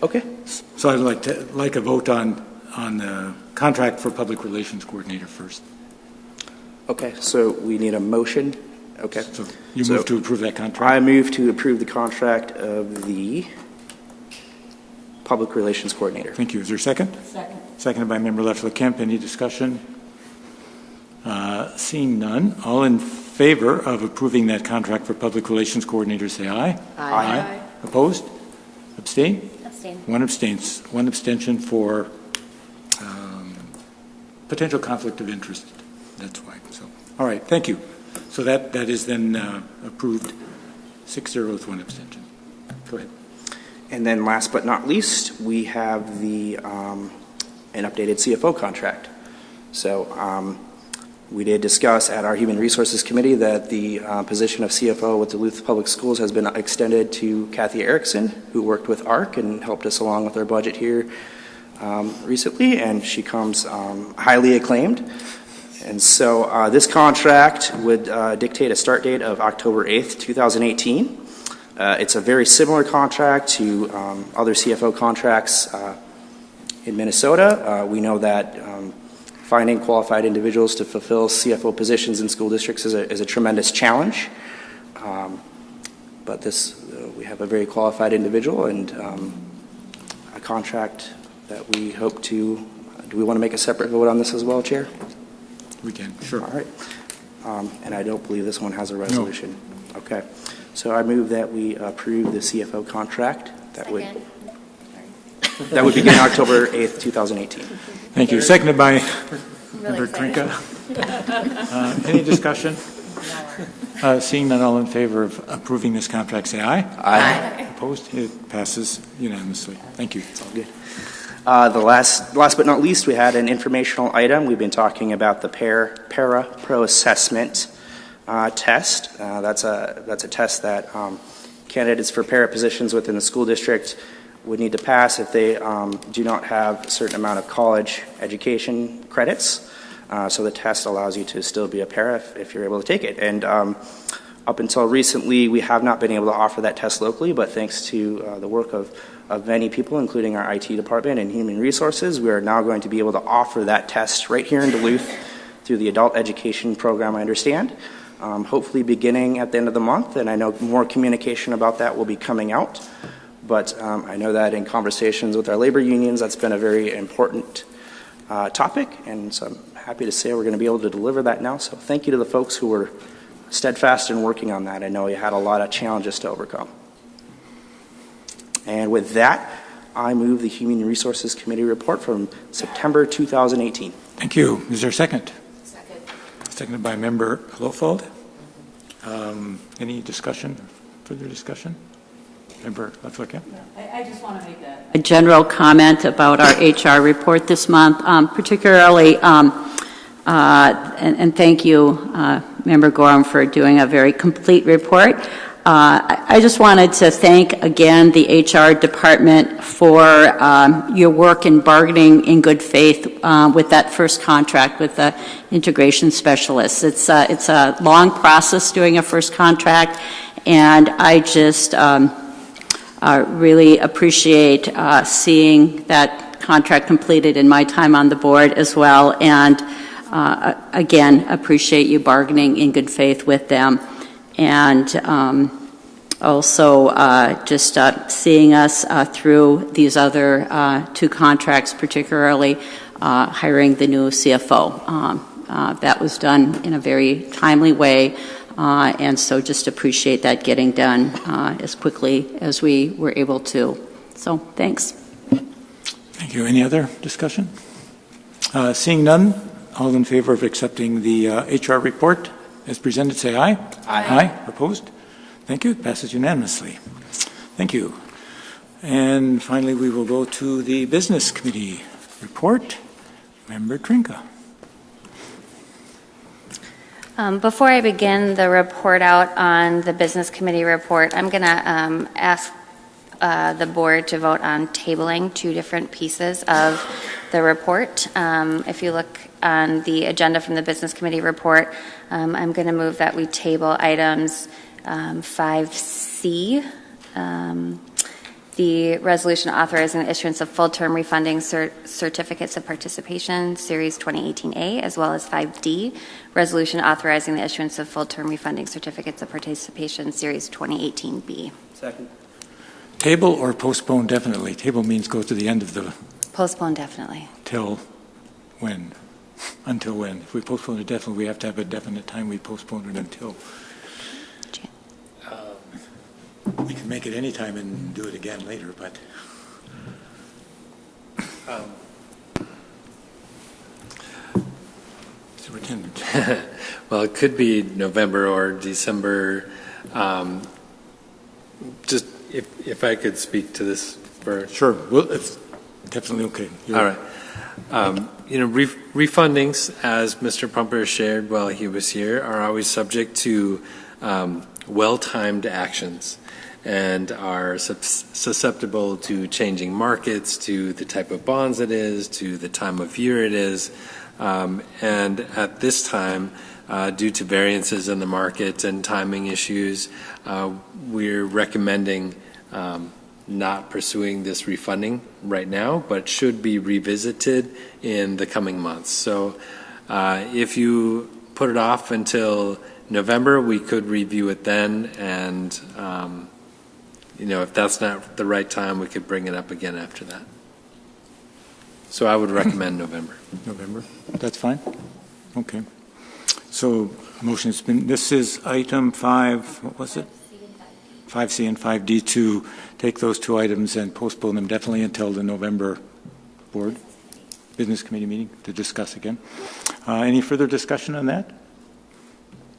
K: Okay.
A: So I'd like a vote on the contract for Public Relations Coordinator first.
K: Okay, so we need a motion. Okay.
A: So you
K: So
A: move to approve that
K: I
A: contract?
K: move to approve the contract of the Public Relations Coordinator.
A: Thank you. Is there a second?
D: Second.
A: Seconded by Member Leffler Kemp. Any discussion? Seeing none, all in favor of approving that contract for Public Relations Coordinator, say aye.
J: Aye.
A: Opposed? Abstain?
E: Abstain.
A: One abstention for potential conflict of interest. That's why. So, all right, thank you. So that is then approved 6-0 with one abstention. Go ahead.
K: And then last but not least, we have the an updated CFO contract. So we did discuss at our Human Resources Committee that the position of CFO with Duluth Public Schools has been extended to Kathy Erickson, who worked with ARC and helped us along with our budget here recently, and she comes highly acclaimed. And so this contract would dictate a start date of October 8th, 2018. It's a very similar contract to other CFO contracts in Minnesota. We know that finding qualified individuals to fulfill CFO positions in school districts is a tremendous challenge. But we have a very qualified individual and a contract that we hope to. Do we want to make a separate vote on this as well, Chair?
A: We can, sure.
K: All right. And I don't believe this one has a resolution. No. Okay. So I move that we approve the CFO contract. That would begin October 8th, 2018.
A: Thank you. Seconded by Member Trinka. Any discussion? Seeing none, all in favor of approving this contract, say aye.
K: Aye.
A: Opposed? It passes unanimously. Thank you.
K: It's all good. The last but not least, we had an informational item. We've been talking about the Para Pro assessment test. That's a test that candidates for para positions within the school district would need to pass if they do not have a certain amount of college education credits. So the test allows you to still be a para if you're able to take it. And up until recently, we have not been able to offer that test locally, but thanks to the work of many people, including our IT department and human resources, we are now going to be able to offer that test right here in Duluth through the adult education program, I understand, hopefully beginning at the end of the month. And I know more communication about that will be coming out. But I know that in conversations with our labor unions, that's been a very important topic. And so I'm happy to say we're going to be able to deliver that now. So thank you to the folks who were steadfast in working on that. I know you had a lot of challenges to overcome. And with that, I move the Human Resources Committee report from September 2018.
A: Thank you. Is there a second?
E: Second.
A: Seconded by Member Lofald. Any discussion, further discussion? Member Leflick,
D: I just want to make a general comment about our HR report this month, particularly, and thank you, Member Gorham, for doing a very complete report. I just wanted to thank again the HR department for your work in bargaining in good faith with that first contract with the integration specialists. It's a long process doing a first contract, and I just really appreciate seeing that contract completed in my time on the board as well, and again, appreciate you bargaining in good faith with them. And also just seeing us through these other two contracts, particularly hiring the new CFO. That was done in a very timely way, and so just appreciate that getting done as quickly as we were able to. So thanks.
A: Thank you. Any other discussion? Seeing none, all in favor of accepting the HR report as presented, say aye.
K: Aye.
A: Aye. Opposed? Thank you. It passes unanimously. Thank you. And finally, we will go to the Business Committee report. Member Trinka.
L: Before I begin the report out on the Business Committee report, I'm going to ask the board to vote on tabling two different pieces of the report. If you look on the agenda from the Business Committee report, I'm going to move that we table items 5C, the resolution authorizing the issuance of full-term refunding certificates of participation, Series 2018A, as well as 5D, resolution authorizing the issuance of full-term refunding certificates of participation, Series 2018B.
K: Second.
A: Table or postpone definitely? Table means go to the end of the...
L: Postpone definitely.
A: Till when? Until when? If we postpone it definitely, we have to have a definite time we postpone it until. We can make it any time and do it again later, but... Superintendent.
G: Well, it could be November or December. Just if I could speak to this for...
A: Sure. Well, it's definitely okay.
G: All right. Refundings, as Mr. Pumper shared while he was here, are always subject to well-timed actions and are susceptible to changing markets, to the type of bonds it is, to the time of year it is. And at this time, due to variances in the market and timing issues, we're recommending not pursuing this refunding right now, but should be revisited in the coming months. So if you put it off until November, we could review it then, and if that's not the right time, we could bring it up again after that. So I would recommend November.
A: November, that's fine? Okay. So motion has been, this is item 5, what was it? 5C and 5D to take those two items and postpone them definitely until the November board business committee meeting to discuss again. Any further discussion on that?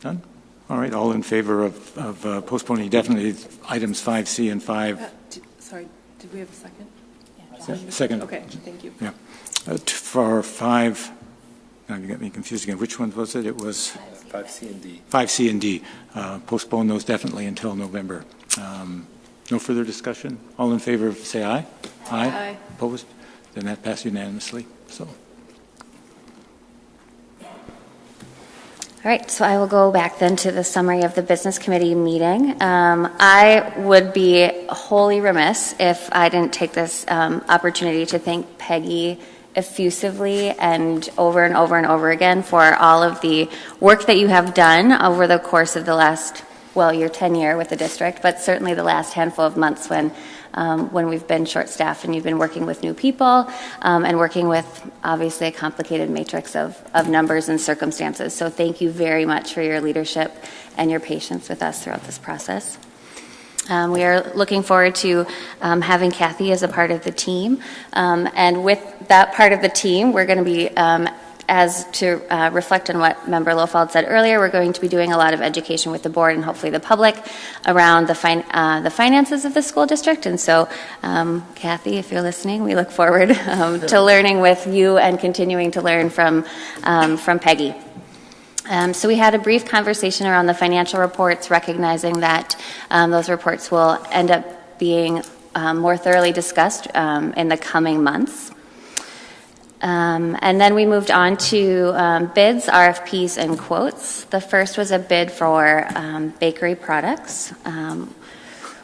A: None? All right, all in favor of postponing definitely items 5C and 5.
B: Sorry, did we have a second?
A: Second.
B: Okay, thank you.
A: Yeah. For 5, now you got me confused again. Which one was it? It was
G: 5C and D.
A: 5C and D. Postpone those definitely until November. No further discussion? All in favor, say aye.
B: Aye.
A: Opposed? Then that passed unanimously. So.
L: All right, so I will go back then to the summary of the business committee meeting. I would be wholly remiss if I didn't take this opportunity to thank Peggy effusively and over and over and over again for all of the work that you have done over the course of the last, well, your tenure with the district, but certainly the last handful of months when we've been short-staffed and you've been working with new people and working with obviously a complicated matrix of numbers and circumstances. So thank you very much for your leadership and your patience with us throughout this process. We are looking forward to having Kathy as a part of the team. And with that part of the team, we're going to be as to reflect on what Member Lofald said earlier, we're going to be doing a lot of education with the board and hopefully the public around the finances of the school district. And so, Kathy, if you're listening, we look forward to learning with you and continuing to learn from Peggy. So we had a brief conversation around the financial reports, recognizing that those reports will end up being more thoroughly discussed in the coming months. And then we moved on to bids, RFPs, and quotes. The first was a bid for bakery products,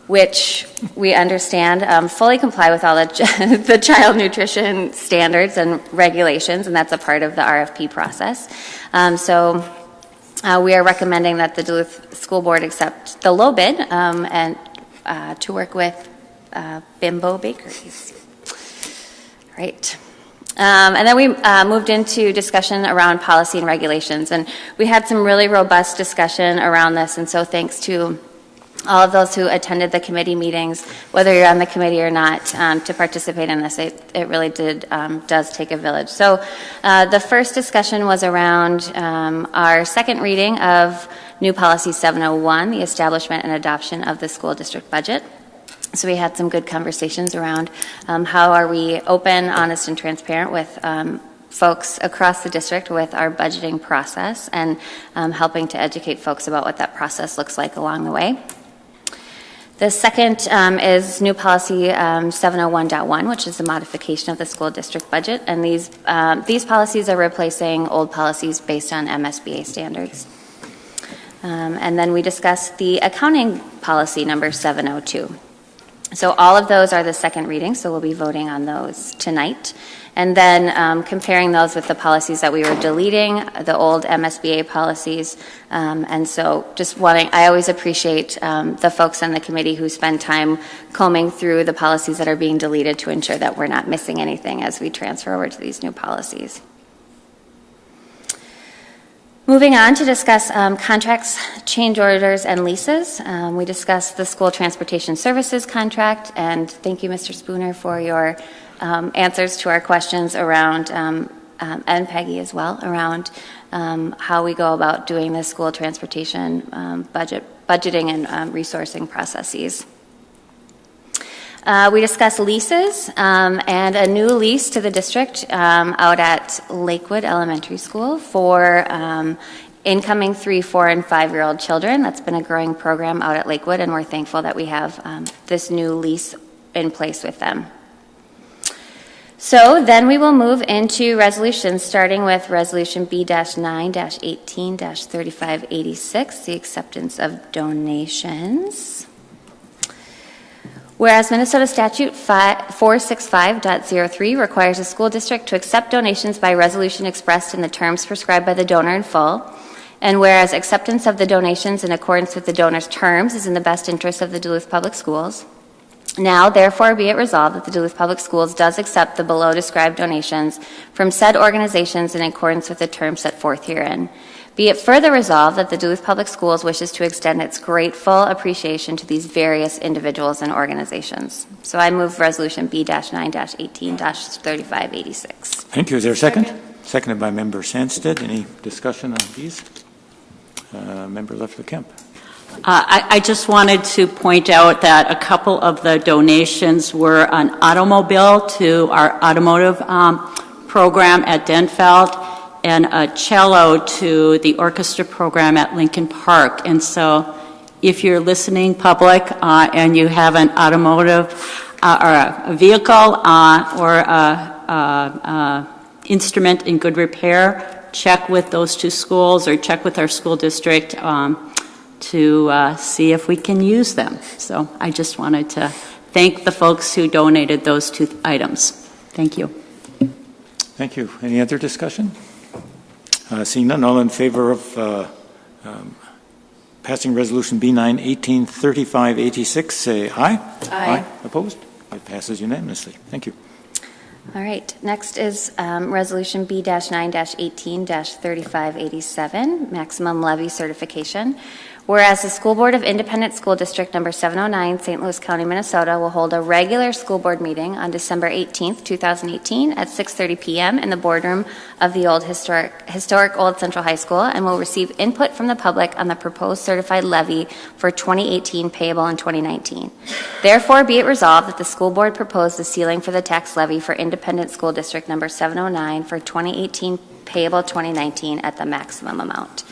L: which we understand fully comply with all the child nutrition standards and regulations, and that's a part of the RFP process. So we are recommending that the Duluth School Board accept the low bid and to work with Bimbo Bakeries. Right. And then we moved into discussion around policy and regulations, and we had some really robust discussion around this, and so thanks to all of those who attended the committee meetings, whether you're on the committee or not, to participate in this. It really does take a village. So the first discussion was around our second reading of new policy 701, the establishment and adoption of the school district budget. So we had some good conversations around how are we open, honest, and transparent with folks across the district with our budgeting process and helping to educate folks about what that process looks like along the way. The second is new policy 701.1, which is the modification of the school district budget. And these policies are replacing old policies based on MSBA standards. And then we discussed the accounting policy number 702. So all of those are the second reading, so we'll be voting on those tonight. And then comparing those with the policies that we were deleting, the old MSBA policies. And so I always appreciate the folks on the committee who spend time combing through the policies that are being deleted to ensure that we're not missing anything as we transfer over to these new policies. Moving on to discuss contracts, change orders, and leases. We discussed the school transportation services contract, and thank you, Mr. Spooner, for your answers to our questions around, and Peggy as well, around how we go about doing the school transportation budgeting and resourcing processes. We discussed leases and a new lease to the district out at Lakewood Elementary School for incoming 3-, 4-, and 5-year-old children. That's been a growing program out at Lakewood, and we're thankful that we have this new lease in place with them. So then we will move into resolutions, starting with Resolution B-9-18-3586, the acceptance of donations. Whereas Minnesota Statute 465.03 requires a school district to accept donations by resolution expressed in the terms prescribed by the donor in full, and whereas acceptance of the donations in accordance with the donor's terms is in the best interest of the Duluth Public Schools, now therefore be it resolved that the Duluth Public Schools does accept the below described donations from said organizations in accordance with the terms set forth herein. Be it further resolved that the Duluth Public Schools wishes to extend its grateful appreciation to these various individuals and organizations. So I move Resolution B-9-18-3586.
A: Thank you. Is there a second? Seconded by Member Sandstead. Any discussion on these? Member Leffler-Kemp.
D: I just wanted to point out that a couple of the donations were an automobile to our automotive program at Denfeld and a cello to the orchestra program at Lincoln Park. And so if you're listening, public, and you have an automotive or a vehicle or a instrument in good repair, check with those two schools or check with our school district to see if we can use them. So I just wanted to thank the folks who donated those two items. Thank you.
A: Thank you. Any other discussion? Seeing none, all in favor of passing Resolution B9 183586, say aye.
B: Aye.
A: Opposed? It passes unanimously. Thank you.
L: All right, next is Resolution B-9-18-3587, Maximum Levy Certification. Whereas the School Board of Independent School District Number 709, St. Louis County, Minnesota, will hold a regular school board meeting on December 18th, 2018 at 6:30 p.m. in the boardroom of the old historic Old Central High School, and will receive input from the public on the proposed certified levy for 2018 payable in 2019. Therefore, be it resolved that the school board proposed the ceiling for the tax levy for Independent School District Number 709 for 2018 payable 2019 at the maximum amount.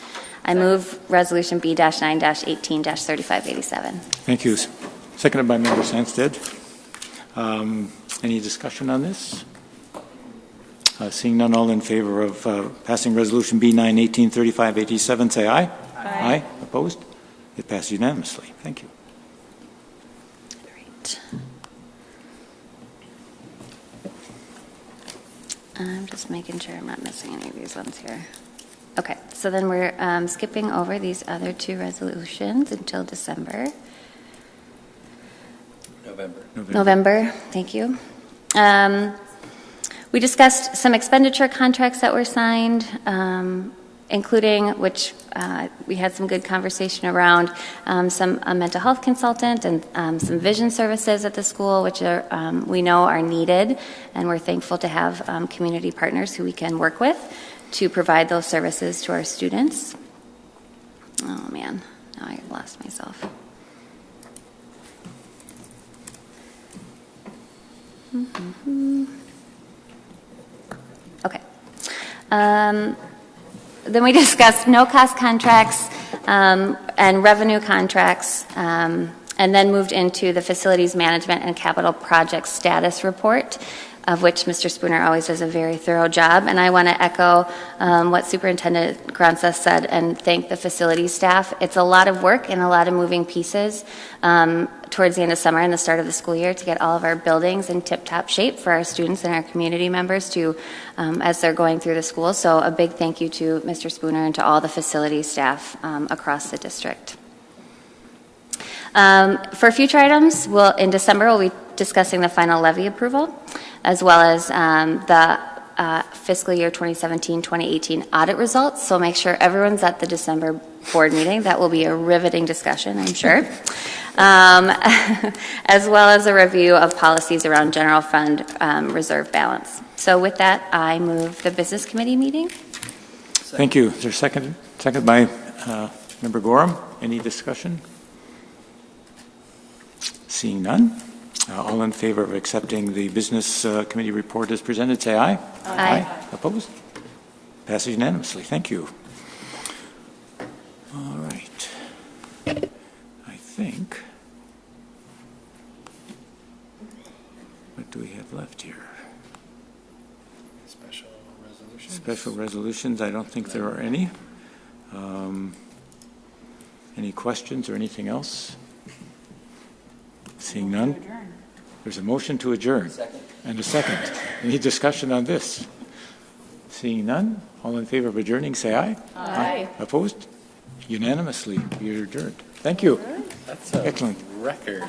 L: I move Resolution B-9-18-3587.
A: Thank you. Seconded by Member Sandsted. Any discussion on this? Seeing none, all in favor of passing Resolution B-9-18-3587, say aye. Aye. Opposed? It passes unanimously. Thank you.
L: Great. I'm just making sure I'm not missing any of these ones here. Okay, so then we're skipping over these other two resolutions until December. November, thank you. We discussed some expenditure contracts that were signed, including, which we had some good conversation around, a mental health consultant and some vision services at the school, which are, we know are needed, and we're thankful to have community partners who we can work with to provide those services to our students. Oh man, now I lost myself. Okay. Then we discussed no-cost contracts and revenue contracts, and then moved into the facilities management and capital project status report, of which Mr. Spooner always does a very thorough job. And I want to echo what Superintendent Granza said and thank the facilities staff. It's a lot of work and a lot of moving pieces towards the end of summer and the start of the school year to get all of our buildings in tip-top shape for our students and our community members to, as they're going through the school. So a big thank you to Mr. Spooner and to all the facilities staff across the district. For future items, in December we'll be discussing the final levy approval, as well as the fiscal year 2017-2018 audit results. So make sure everyone's at the December board meeting. That will be a riveting discussion, I'm sure. As well as a review of policies around general fund reserve balance. So with that, I move the business committee meeting.
A: Thank you. Is there a second? Second by Member Gorham. Any discussion? Seeing none. All in favor of accepting the business committee report as presented, say aye.
L: Aye.
A: Opposed? Passes unanimously. Thank you. All right. I think. What do we have left here?
G: Special resolutions.
A: Special resolutions. I don't think there are any. Any questions or anything else? Seeing none. There's a motion to adjourn. And a second. Any discussion on this? Seeing none, all in favor of adjourning, say aye.
B: Aye.
A: Opposed? Unanimously, you're adjourned. Thank you.
G: That's a
A: Excellent.
G: record.